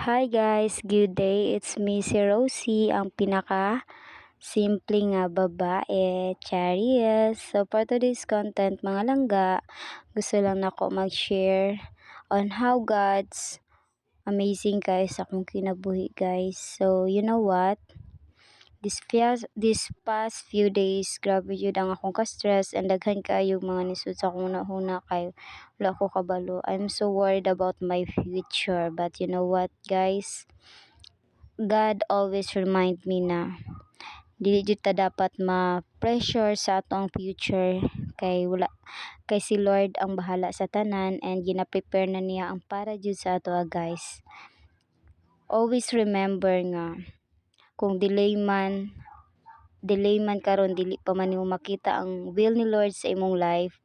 Hi guys, good day. It's me si Rosie, ang pinaka simple nga babae, Charies. So for today's content mga langga, gusto lang nako mag-share on how God's amazing guys akong kinabuhi guys. So you know what? This past few days, grabe jud ang akong ka-stress and daghan kaayo mga nisud sa akong huna kay wala ko kabalo. I'm so worried about my future. But you know what guys? God always remind me na dili jud ta dapat ma-pressure sa atong future kay si Lord ang bahala sa tanan and gina-prepare na niya ang para jud sa ato guys. Always remember nga kung delay man karon dili pa man nimo makita ang will ni Lord sa imong life,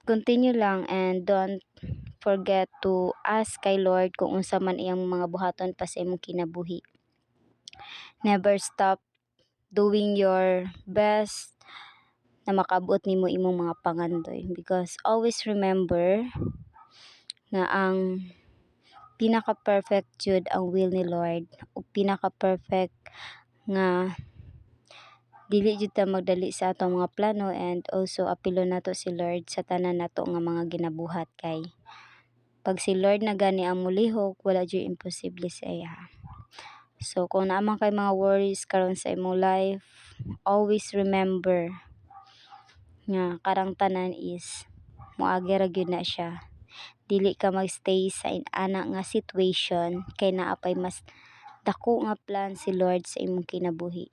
continue lang and don't forget to ask kay Lord kung unsa man iyang mga buhaton pa sa imong kinabuhi. Never stop doing your best na makaabot nimo imong mga pangandoy, because always remember na ang pinaka-perfect jud ang will ni Lord o pinaka-perfect nga dili jud ta magdali sa atong mga plano, and also apilo nato si Lord sa tanan nato nga mga ginabuhat kay pag si Lord na gani ang mulihok, wala jud imposible sa iya. So kung naman kay mga worries karon sa imong life, always remember nga karang tanan is moagi ra gyud na siya. Dili ka magstay sa ana nga situation kay naa pay mas dako nga plan si Lord sa imong kinabuhi.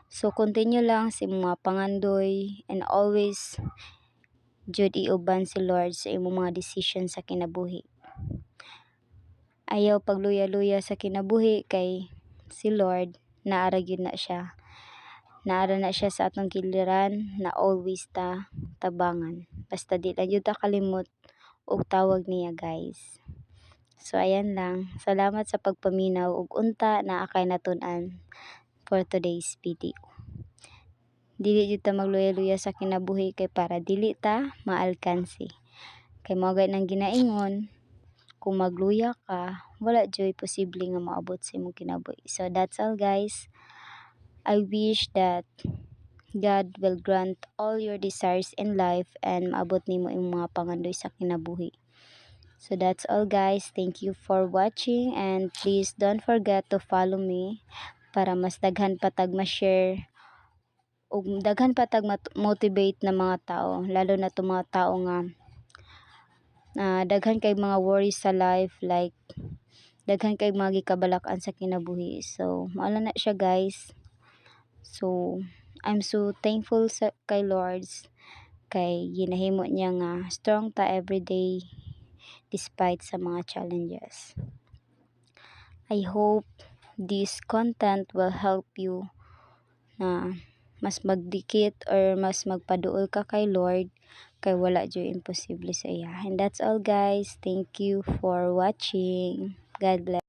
So continue lang sa mga pangandoy and always jud iuban si Lord sa imong mga decision sa kinabuhi. Ayaw pagluya-luya sa kinabuhi kay si Lord naara gyud na siya. Naara na siya sa atong giliran na always ta tabangan. Basta di lang jud ta kalimot og tawag niya guys. So ayan lang. Salamat sa pagpaminaw ug unta naa kay natun-an for today's video. Dili jud ta magluya-luya sa kinabuhi kay para dili ta maalkansi. Kay mao gay nang ginaingon, kung magluya ka, wala joy posible nga maabot sa imong kinabuhi. So that's all guys. I wish that God will grant all your desires in life and maabot nimo imong mga pangandoy sa kinabuhi. So that's all guys. Thank you for watching and please don't forget to follow me para mas daghan pa tag ma-share ug daghan pa tag motivate na mga tao, lalo na to mga tao nga daghan kay mga worries sa life, like daghan kay mga gikabalak-an sa kinabuhi. So mao na siya guys. So I'm so thankful kay Lord kay ginahimo niya nga strong ta everyday despite sa mga challenges. I hope this content will help you na mas magdikit or mas magpaduol ka kay Lord kay wala jud imposible sa iya. And that's all guys. Thank you for watching. God bless.